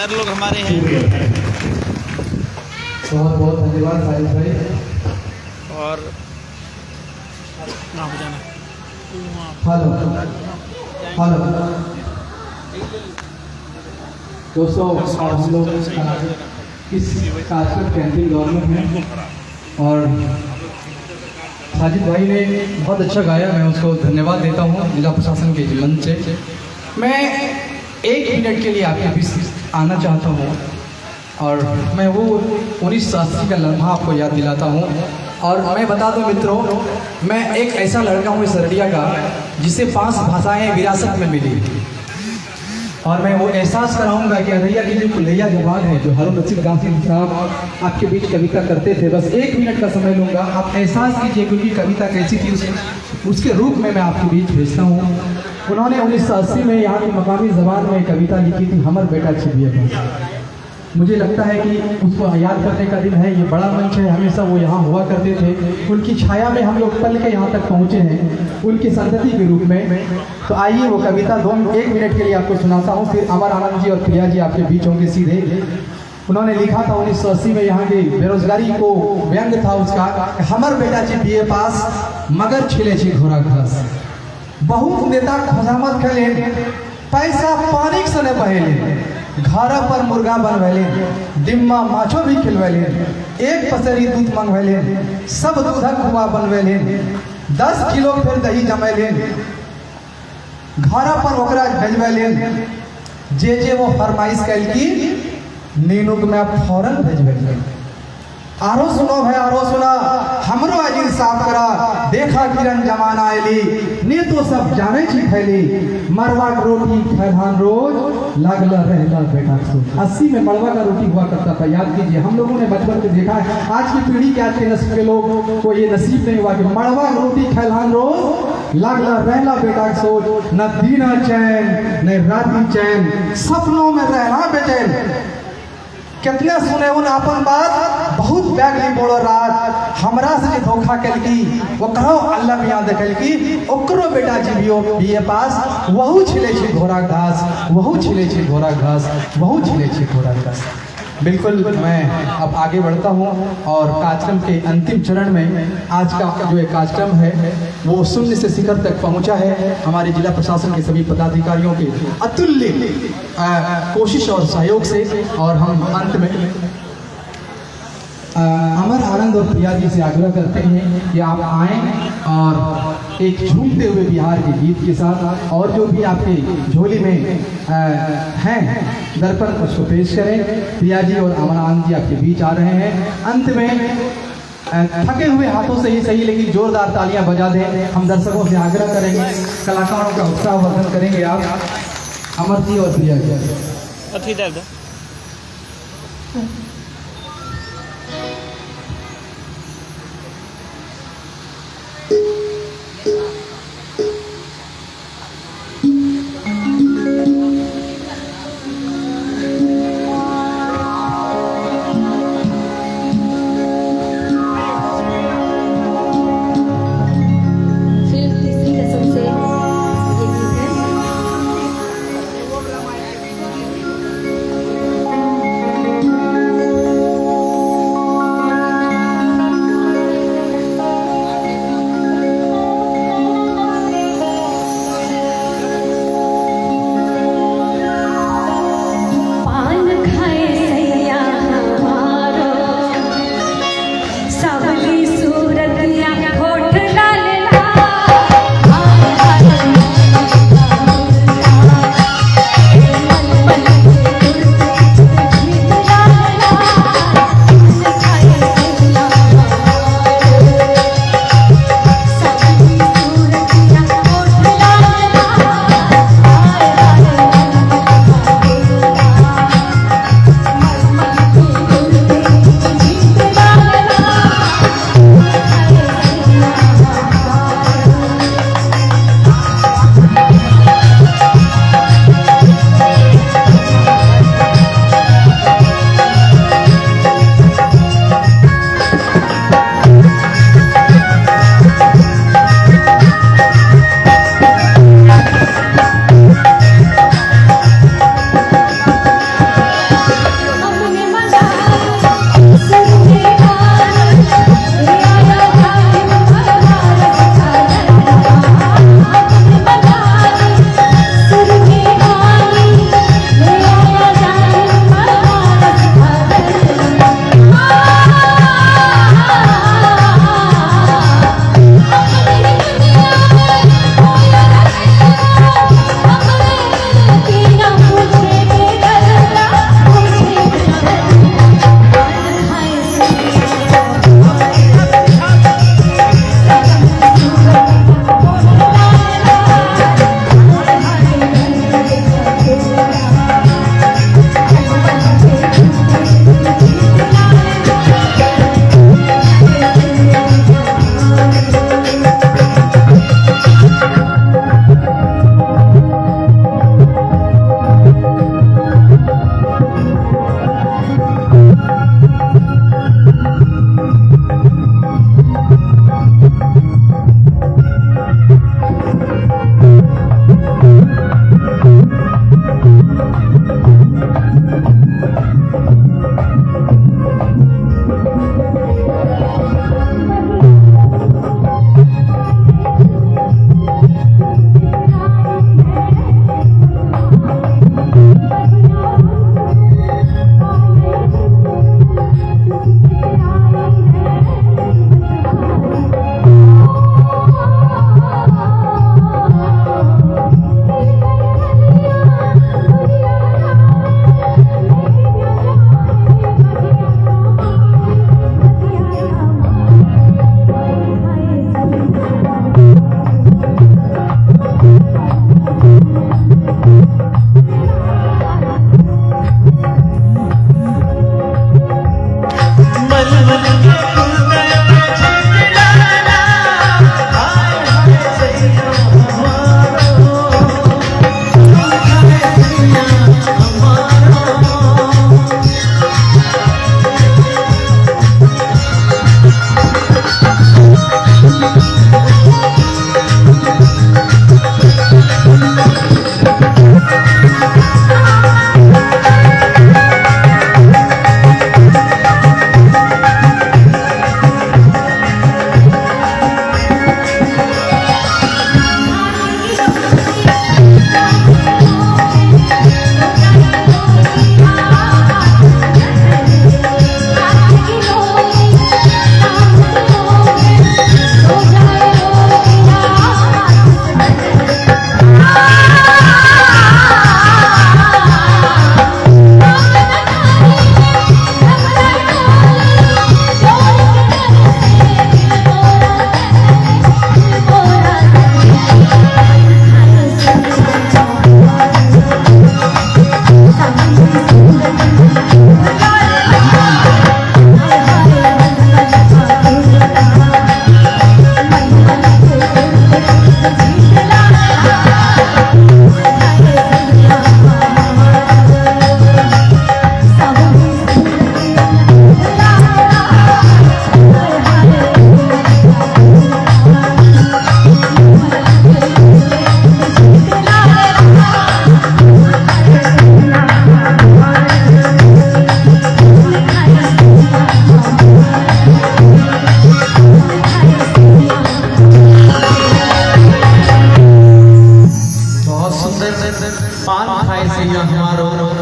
Sir लोग हमारे हैं। बहुत बहुत धन्यवाद साजिद भाई। और हेलो हेलो दोस्तों, हम लोग इस कार्यक्रम के अंतिम दौर में हैं और साजिद भाई ने बहुत अच्छा गाया। मैं उसको धन्यवाद देता हूँ जिला प्रशासन के मंच से। मैं 1 मिनट के लिए आपके बीच आना चाहता हूँ और मैं वो 1980 का लम्हा आपको याद दिलाता हूँ। और मैं बता दूं मित्रों, मैं एक ऐसा लड़का हूँ इस अररिया का जिसे 5 भाषाएं विरासत में मिली। और मैं वो एहसास कराऊंगा कि अररिया की जो कुलैया जवान है, जो हारून रशीद गांधी साहब आपके बीच कविता करते थे, बस 1 मिनट का समय लूँगा, आप एहसास कीजिए कि उनकी कविता कैसी थी, उसके रूप में मैं आपके बीच भेजता हूँ। उन्होंने 1980 में यहाँ की मकामी ज़बान में कविता लिखी थी, हमर बेटा छिपिए बस। मुझे लगता है कि उसको याद करने का दिन है, ये बड़ा मंच है, हमेशा वो यहाँ हुआ करते थे। उनकी छाया में हम लोग पल के यहाँ तक पहुँचे हैं, उनकी संतति के रूप में। तो आइए वो कविता 1 मिनट के लिए आपको सुनाता हूँ, फिर अमर आनंद जी और प्रिया जी आपके बीच होंगे सीधे। उन्होंने लिखा था 1980 में, यहाँ की बेरोजगारी को व्यंग था उसका, हमर बेटा जी BA पास मगर छिले छी घोड़ा घास। बहुत नेता खजामत खेले, पैसा पानी से न बहेले, घर पर मुर्गा बनवेले, डिम्मा माछो भी खिलवेले, 1 पसेरी दूध मंगवेले, सब दूधक हुआ बनवेले, 10 किलो फिर दही जमेले, घर पर ओकरा भेजवेले, जे वो फरमाइश कैल की नीनू के मैं फौरन भेजवेले। आरो सुनो भाई, आरो सुना, हमरो अजीज साफ करा, देखा किरण जमाना आयली, ने तो सब जाने छी खैली, मरवा की रोटी खैलान रोज, लागला रहला बेटा सोच। 80 में मड़वा का रोटी हुआ करता था, याद कीजिए। हम लोगों ने बचपन में देखा है, आज की पीढ़ी के, आज के नस्ल के लोग को ये नसीब नहीं हुआ कि मड़वा की रोटी खैलान रोज, लागला रहला बेटा सोच। न दीना चैन न राती चैन, सपनों में रहना बेचैन। कितने सुने उन अपन बात, बहुत बैगली बोलो रात, हमरा से धोखा कल की, वो कहो अल्लाह भी याद कल की, ओकरो बेटा जी BA पास, वहू छिले छी घोड़ा घास, वहू छिले छी घोड़ा घास, वहू छिले छी घोड़ा घास। बिल्कुल, मैं अब आगे बढ़ता हूँ और कार्यक्रम के अंतिम चरण में आज का जो एक कार्यक्रम है वो शून्य से शिखर तक पहुँचा है, हमारे जिला प्रशासन के सभी पदाधिकारियों के अतुल्य कोशिश और सहयोग से। और हम अंत में अमर आनंद और प्रिया जी से आग्रह करते हैं कि आप आएँ और एक झूमते हुए बिहार के गीत के साथ और जो भी आपके झोली में हैं दर्पण उसको पेश करें। प्रिया जी और अमर आनंद जी आपके बीच आ रहे हैं। अंत में थके हुए हाथों से ही सही लेकिन जोरदार तालियां बजा दें। हम दर्शकों से आग्रह करेंगे, कलाकारों का उत्साहवर्धन करेंगे आप, अमर जी और प्रिया जी।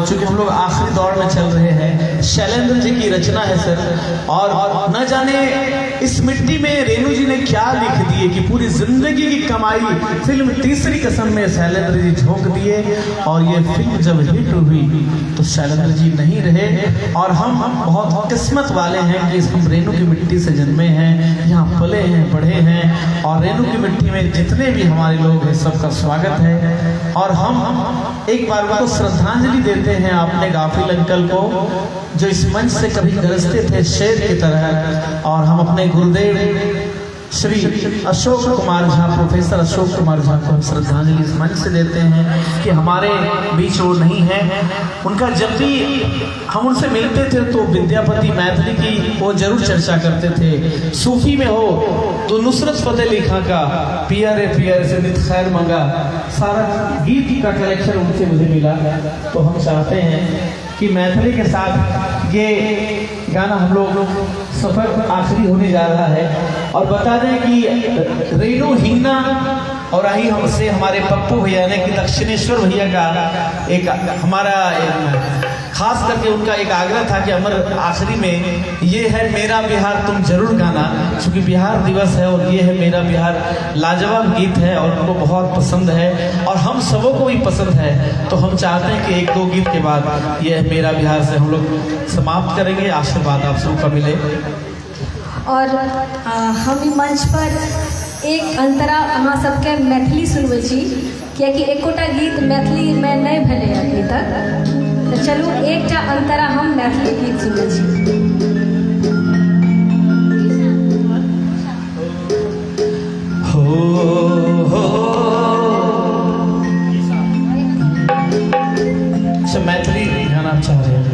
चूंकि हम लोग आखिरी दौर में चल रहे हैं, शैलेंद्र जी की रचना है सर। और न जाने इस मिट्टी में रेणु जी ने क्या लिख दिए कि पूरी जिंदगी की कमाई फिल्म तीसरी कसम में शैलेंद्र जी झोंक दिए। और ये फिल्म जब हिट हुई तो शैलेंद्र जी नहीं रहे। और हम बहुत किस्मत वाले हैं कि हम रेणु की मिट्टी से जन्मे हैं, यहाँ पले हैं, पढ़े हैं। और रेणु की मिट्टी में जितने भी हमारे लोग हैं सबका स्वागत है। और हम एक बार को श्रद्धांजलि देते हैं अपने गाफिल अंकल को, जो इस मंच से कभी गरजते थे शेर की तरह। और हम अपने गुरुदेव श्री अशोक कुमार झा, प्रोफेसर अशोक कुमार झा को हम श्रद्धांजलि इस मंच से देते हैं कि हमारे बीच वो नहीं है। उनका जब भी हम उनसे मिलते थे तो विद्यापति मैथिली की वो जरूर चर्चा करते थे। सूफी में हो तो नुसरत फतेह अली खां का पिया रे से नित खैर मंगा, सारा गीत का कलेक्शन उनसे मुझे मिला। तो हम चाहते हैं कि मैथिली के साथ ये गाना हम लोग सफर आखिरी होने जा रहा है। और बता दें कि रेणु हिंगना और आई हमसे हमारे पप्पू भैया ने कि दक्षिणेश्वर भैया का एक हमारा खास करके उनका एक आग्रह था कि अमर आखिरी में ये है मेरा बिहार तुम जरूर गाना, क्योंकि बिहार दिवस है और ये है मेरा बिहार लाजवाब गीत है और उनको बहुत पसंद है और हम सबों को भी पसंद है। तो हम चाहते हैं कि एक दो गीत के बाद ये मेरा बिहार से हम लोग समाप्त करेंगे। आशीर्वाद आप सबका मिले। और हम मंच पर एक अंतरा अहाँ सबके मैथिली सुनबै छी, कियाकि एकोटा गीत मैथिली में नहीं भेलै अभी तक। तो चलू एकटा अंतरा हम मैथिली गीत सुनै छी। मैथिली गाना चाह रहे हैं।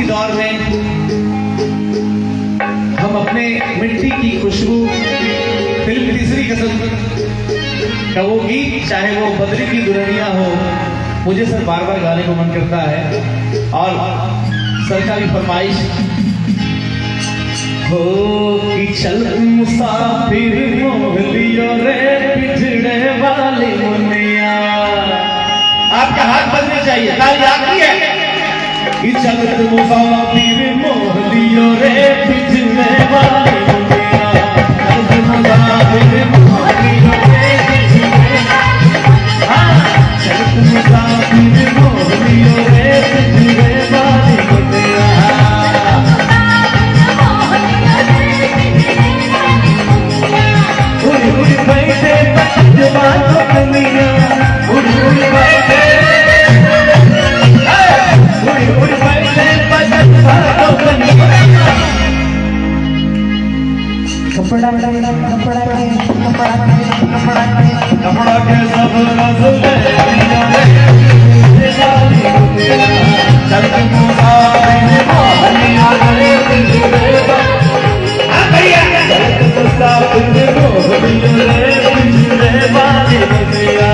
आखिरी दौर में हम अपने मिट्टी की खुशबू फिल्म तीसरी कसम का वो गीत, चाहे वो बद्री की दुल्हनिया हो, मुझे सर बार बार गाने को मन करता है। और सर का भी फरमाइश हो कि चल मुसाफिर मोह लियो रे पिछड़े वाली मुनिया। आपके हाथ बजने चाहिए, ताली आपकी है कि चल मुसाफिर मोह लियो रे पिछड़े वाली मुनिया। चल मुसाफिर मोह लियो रे पिछड़े, चल मुसाफिर मोह लियो रे पिछड़े वाली मुनिया। उड़ी उड़ी बैठे जवानों कनिया, उड़ी उड़ी बैठे, उड़ी उड़ी बैठे जवानों कनिया। कपड़ा के सब रस ले लिया रे चल के मुसाफिर मोह लिया रे पिछड़े मुसाफिर मोह लियो रे पिछड़े वाली मुनिया।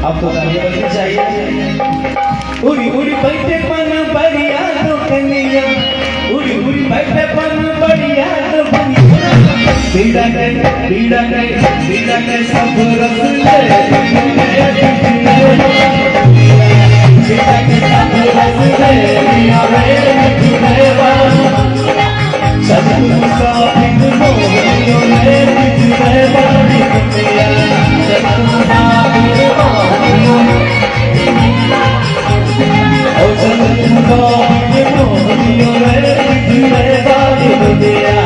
अब तो गालियां बजनी चाहिए। उड़ी उड़ी बैठे पन बढ़िया तो कनिया, उड़ी उड़ी बैठे पन बढ़िया तो बनिया। बीड़ा के सब रस ले बीड़ा के सब रस ले लिया रे चल मुसाफिर मोह लियो रे पिछड़े वाली मुनिया। चल मुसाफिर मोह लियो ओ चल मुसाफिर मोह लियो रे पिछड़े वाली मुनिया।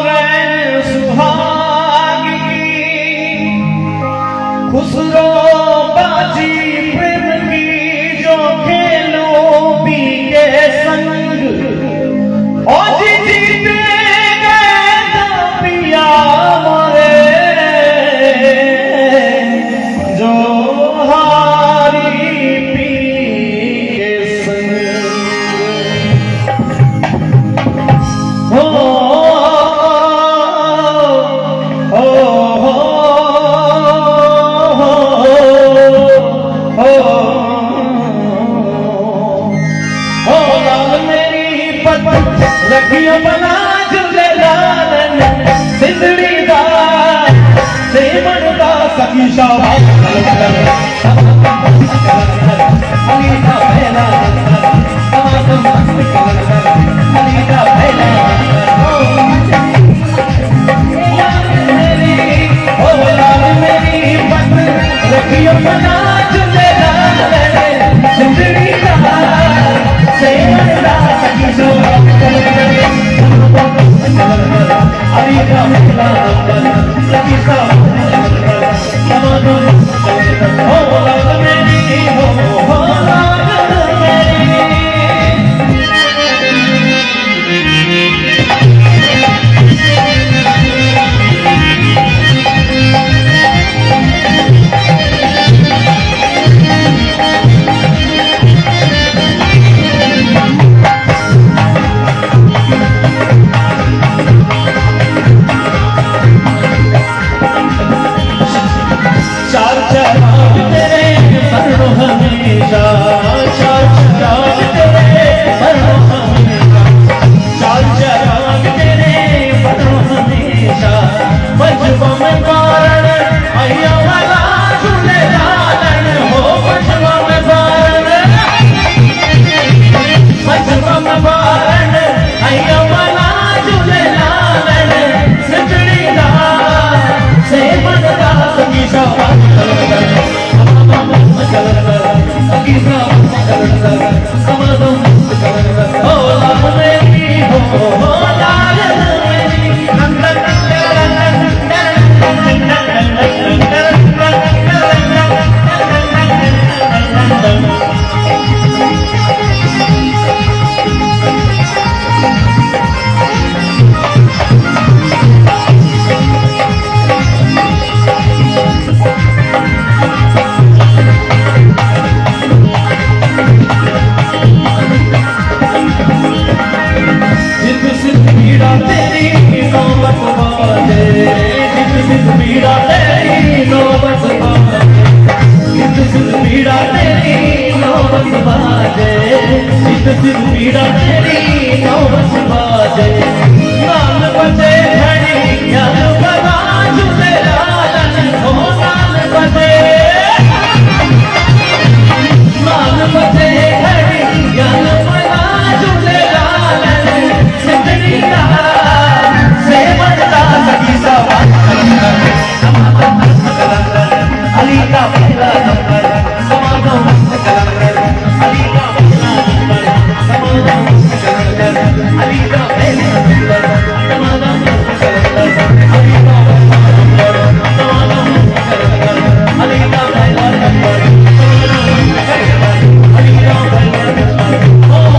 रैन सुहागी खुसरो बाजी प्रेम की जो खेलो पी के संग और जीते गए तो पिया मरे जो हारी पी के संग हो रखियो बना झूले लालन सिंदड़ी दा सेवन दा सखी शाबाश अली दा पहला तमाम मस्त अली दा पहला ओ लाल मेरी पत रखियो बना झूले लालन सिंदड़ी दा सेवन दा सखी शाबाश पीड़ा तेरी नौबत बाजे नाल बजे घड़ी याद बना झूले लालन हो नाल बजे घड़ी याद बना झूले लालन सिंदड़ी का से बनता सखी सवाल अली का पहला नंबर समागम अली का पहला नंबर अली का पहला नंबर समागम अली का अली का पहला नंबर अली का पहला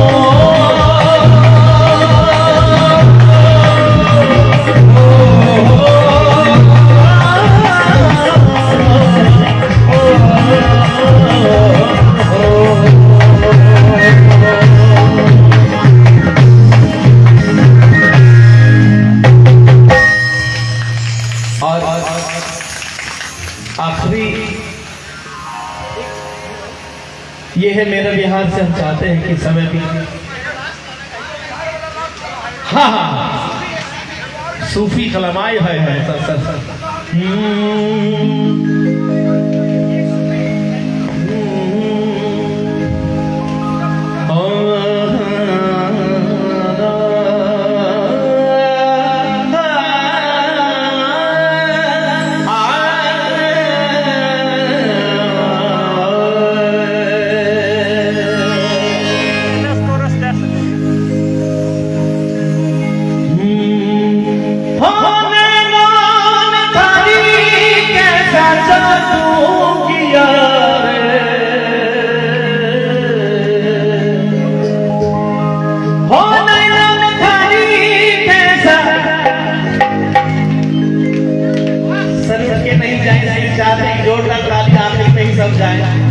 आखिरी ये है मेरे बिहार से हम चाहते हैं कि समय भी हाँ सूफी कलमाई है चाहते हैं जोरदार ताली आखिर में ही सब जाए।